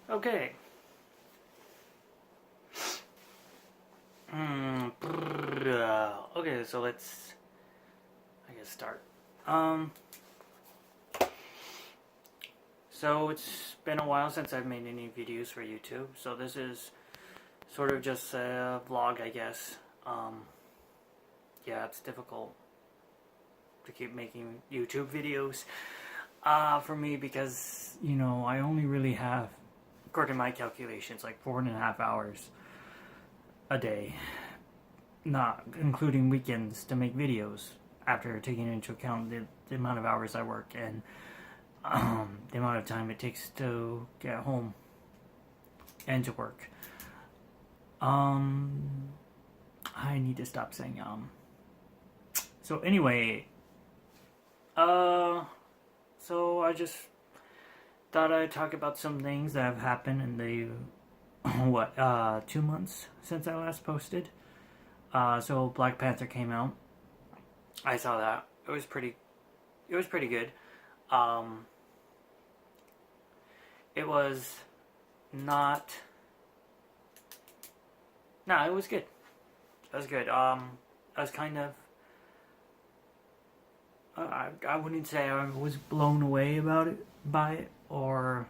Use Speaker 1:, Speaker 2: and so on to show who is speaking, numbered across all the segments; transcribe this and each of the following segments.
Speaker 1: Okay. Okay, so let's, I guess, start. Um, so it's been a while since I've made any videos for YouTube, so this is sort of just a vlog, I guess. Yeah, it's difficult to keep making YouTube videos for me because, I only really have, according to my calculations, like 4.5 hours a day, not including weekends, to make videos after taking into account the amount of hours I work and the amount of time it takes to get home and to work. I need to stop saying So anyway, so I just thought I'd talk about some things that have happened in the 2 months since I last posted. So Black Panther came out. I saw that. It was pretty good. It was not. No, it was good. It was good. I was kind of. I wouldn't say I was blown away by it, or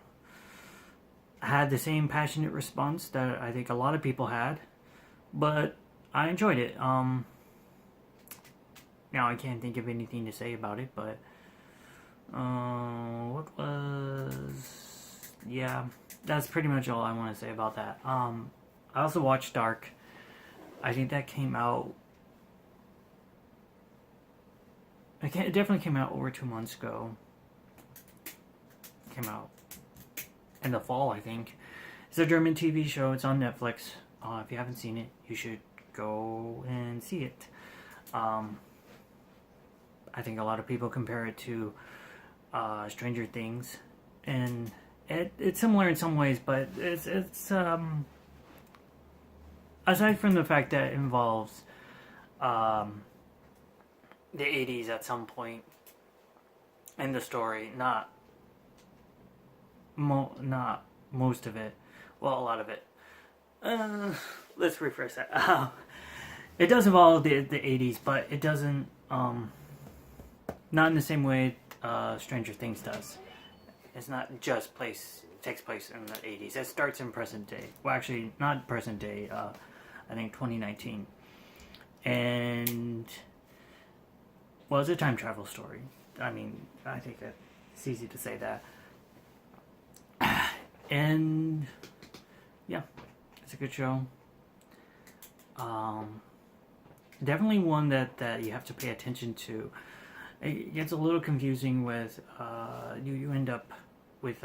Speaker 1: had the same passionate response that I think a lot of people had, but I enjoyed it. Now I can't think of anything to say about it, but what was yeah, that's pretty much all I want to say about that. I also watched Dark. I think that came out. It definitely came out over 2 months ago. It came out in the fall, I think. It's a German TV show. It's on Netflix. If you haven't seen it, you should go and see it. I think a lot of people compare it to Stranger Things, and it's similar in some ways, but it's aside from the fact that it involves the 80s at some point in the story, not most of it, well, a lot of it. Let's rephrase that. It does involve the 80s, but it doesn't not in the same way Stranger Things does. It's not just takes place in the 80s. It starts in present day. Well, actually, not present day. I think 2019, and well, it's a time travel story. I mean, I think it's easy to say that. And yeah, it's a good show. Definitely one that you have to pay attention to. It gets a little confusing with you end up with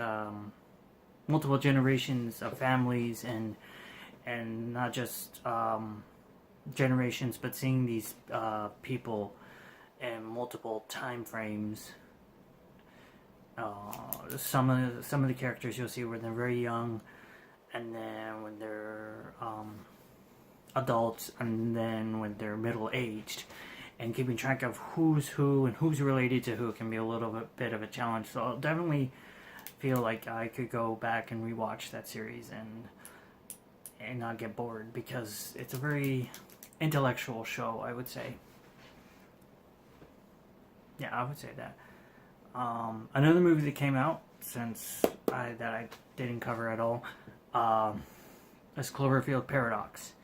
Speaker 1: multiple generations of families and not just generations, but seeing these people in multiple time frames. Some of the characters you'll see when they're very young, and then when they're adults, and then when they're middle aged, and keeping track of who's who and who's related to who can be a little bit of a challenge. So I'll definitely feel like I could go back and rewatch that series and not get bored, because it's a very intellectual show, I would say. Yeah, I would say that. Another movie that came out that I didn't cover at all is Cloverfield Paradox.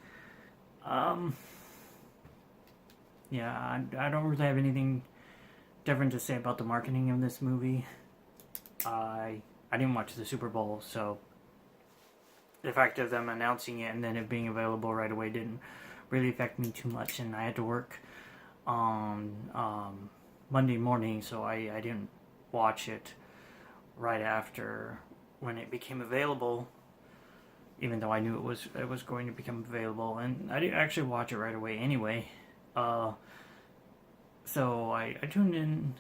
Speaker 1: Yeah, I don't really have anything different to say about the marketing of this movie. I didn't watch the Super Bowl, so the fact of them announcing it and then it being available right away didn't really affect me too much, and I had to work on Monday morning, so I didn't watch it right after when it became available, even though I knew it was going to become available, and I didn't actually watch it right away anyway. So I tuned in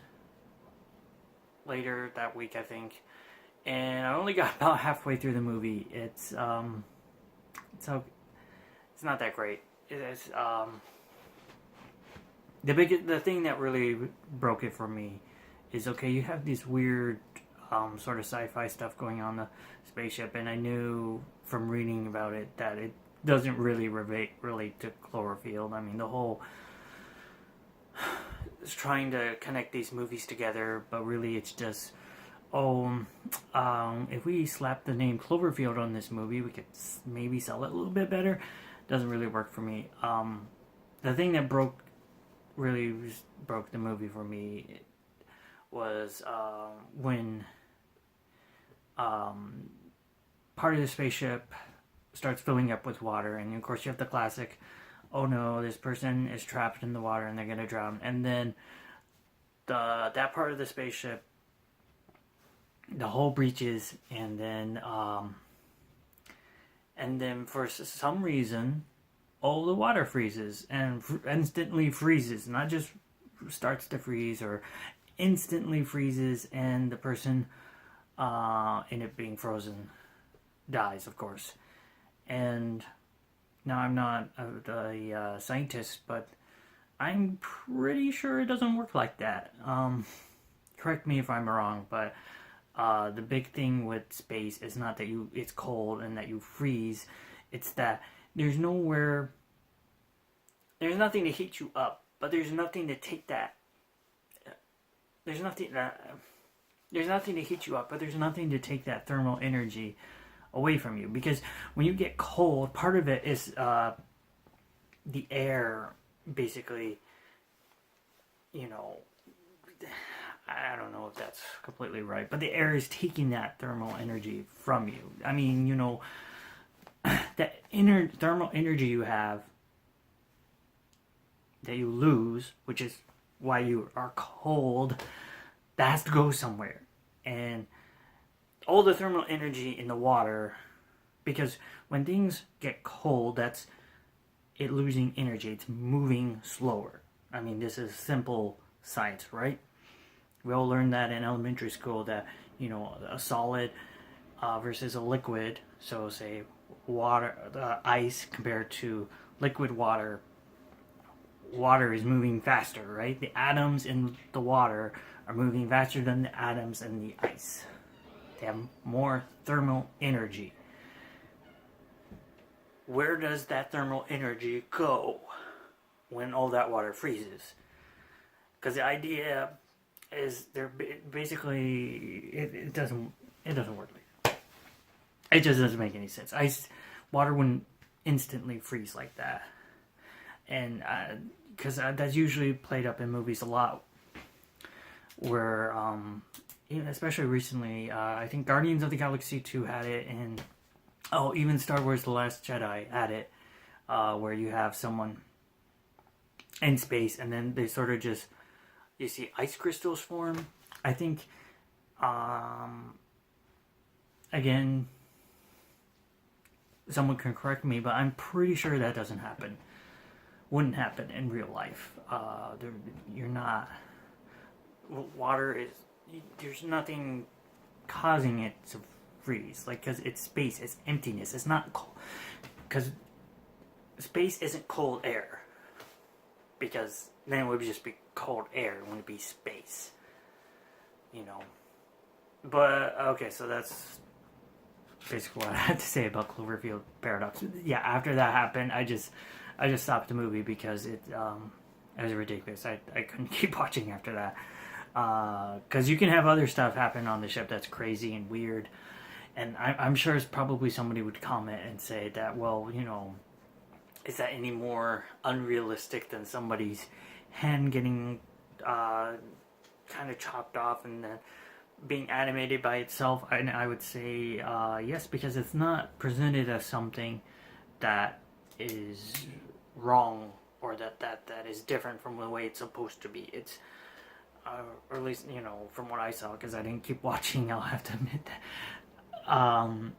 Speaker 1: later that week, I think, and I only got about halfway through the movie. It's not that great. It's the thing that really broke it for me is, okay, you have these weird sort of sci-fi stuff going on the spaceship, and I knew from reading about it that it doesn't really relate to Cloverfield. I mean, the whole is trying to connect these movies together, but really it's just, if we slap the name Cloverfield on this movie, we could maybe sell it a little bit better. Doesn't really work for me. The thing that really broke the movie for me was when part of the spaceship starts filling up with water, and of course you have the classic, oh no, this person is trapped in the water and they're gonna drown, and then that part of the spaceship, the hull breaches, and then for some reason, all the water freezes and instantly freezes, not just starts to freeze or instantly freezes, and the person in it being frozen dies, of course. And now I'm not a scientist, but I'm pretty sure it doesn't work like that. Correct me if I'm wrong, but the big thing with space is not that it's cold and that you freeze. It's that there's nothing to heat you up, but there's nothing to take that. There's nothing to heat you up, but there's nothing to take that thermal energy away from you. Because when you get cold, part of it is the air, basically, I don't know if that's completely right, but the air is taking that thermal energy from you. I mean, that inner thermal energy you have that you lose, which is why you are cold, that has to go somewhere. And all the thermal energy in the water, because when things get cold, that's it losing energy. It's moving slower. I mean, this is simple science, right? We all learned that in elementary school, that, a solid versus a liquid. So say water, ice compared to liquid water. Water is moving faster, right? The atoms in the water are moving faster than the atoms in the ice. They have more thermal energy. Where does that thermal energy go when all that water freezes? Because the idea is they're basically it doesn't work like that. It just doesn't make any sense. Water wouldn't instantly freeze like that, and because that's usually played up in movies a lot, where especially recently, I think Guardians of the Galaxy 2 had it, and even Star Wars: The Last Jedi had it, where you have someone in space and then they sort of just, you see ice crystals form. I think, again, someone can correct me, but I'm pretty sure that doesn't happen. Wouldn't happen in real life. You're not. Water is. There's nothing causing it to freeze. Because it's space, it's emptiness. It's not cold. Because space isn't cold air. Because then it would just be cold air. It wouldn't be space. But, okay, so that's basically what I had to say about Cloverfield Paradox. Yeah, after that happened, I just stopped the movie because it was ridiculous. I couldn't keep watching after that. Because you can have other stuff happen on the ship that's crazy and weird. And I'm sure probably somebody would comment and say that, well, is that any more unrealistic than somebody's hand getting kind of chopped off and then being animated by itself? And I would say yes, because it's not presented as something that is wrong or that is different from the way it's supposed to be. It's or at least from what I saw, because I didn't keep watching, I'll have to admit that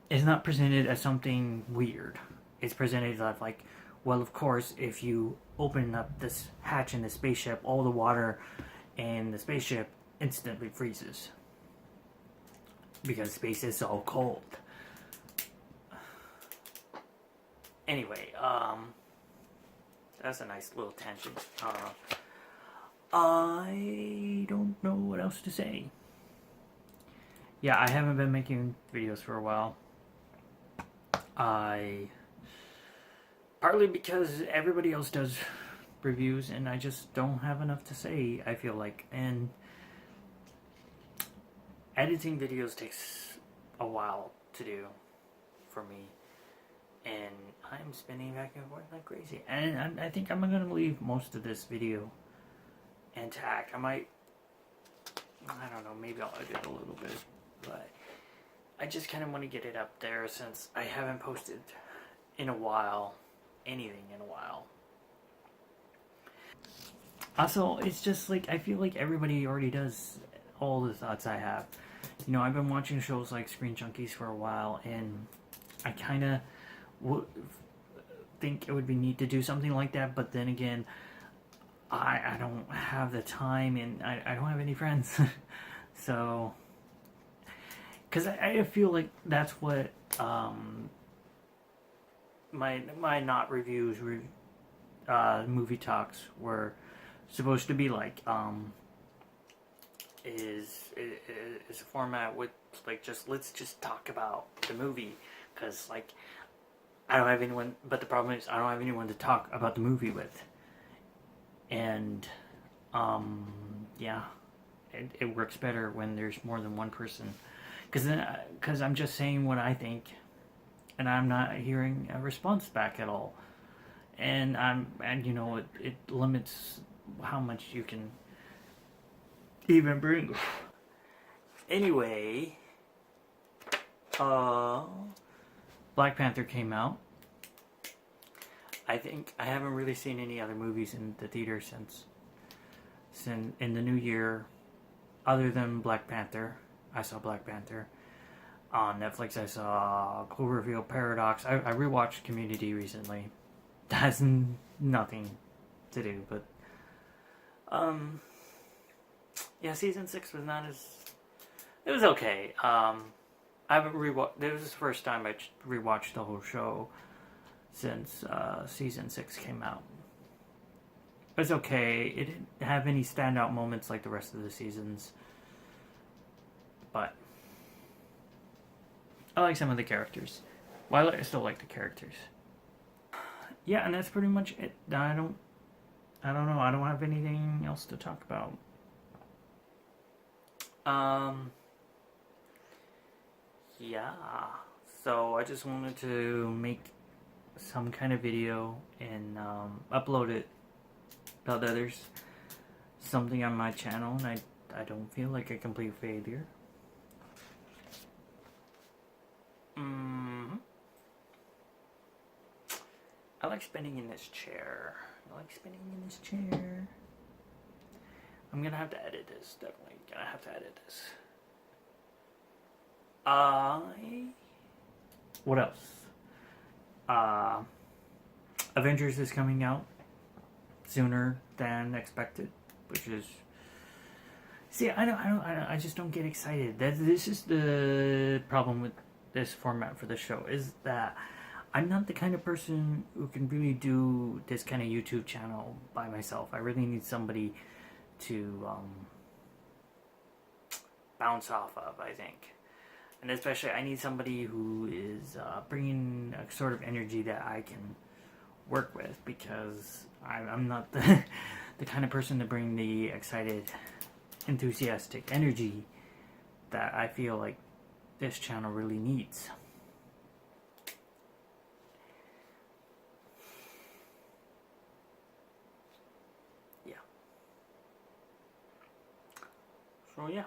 Speaker 1: it's not presented as something weird. It's presented as like, well, of course, if you open up this hatch in the spaceship, all the water in the spaceship instantly freezes because space is so cold. Anyway, that's a nice little tangent. I don't know what else to say. yeah, I haven't been making videos for a while. I partly because everybody else does reviews and I just don't have enough to say, I feel like. And editing videos takes a while to do for me. And I'm spinning back and forth like crazy. And I think I'm going to leave most of this video intact. I don't know, maybe I'll edit a little bit. But I just kind of want to get it up there since I haven't posted in a while. Anything in a while. Also, it's just like, I feel like everybody already does all the thoughts I have. You know, I've been watching shows like Screen Junkies for a while, and I kind of think it would be neat to do something like that, but then again, I don't have the time, and I don't have any friends. So, because I feel like that's what my not reviews, movie talks were supposed to be like. Is a format with like let's just talk about the movie, because like I don't have anyone, but the problem is I don't have anyone to talk about the movie with, and yeah, it works better when there's more than one person, because I'm just saying what I think, and I'm not hearing a response back at all, and you know it limits how much you can even bring. Anyway, Black Panther came out. I think I haven't really seen any other movies in the theater since in the new year, other than Black Panther. I saw Black Panther. On Netflix, I saw Cloverfield Paradox. I rewatched Community recently. That has nothing to do, but yeah, season 6 was not as. It was okay. I haven't rewatched. This was the first time I rewatched the whole show since season 6 came out. It was okay. It didn't have any standout moments like the rest of the seasons, but I like some of the characters. Well, I still like the characters. Yeah, and that's pretty much it. I don't know. I don't have anything else to talk about. Yeah. So I just wanted to make some kind of video and upload it about others. Something on my channel, and I don't feel like a complete failure. I like spinning in this chair. I'm gonna have to edit this. Definitely gonna have to edit this. What else? Avengers is coming out sooner than expected, which is. See, I just don't get excited. This is the problem with this format for the show, is that I'm not the kind of person who can really do this kind of YouTube channel by myself. I really need somebody to bounce off of, I think. And especially, I need somebody who is bringing a sort of energy that I can work with, because I'm not the kind of person to bring the excited, enthusiastic energy that I feel like this channel really needs. Yeah. So yeah.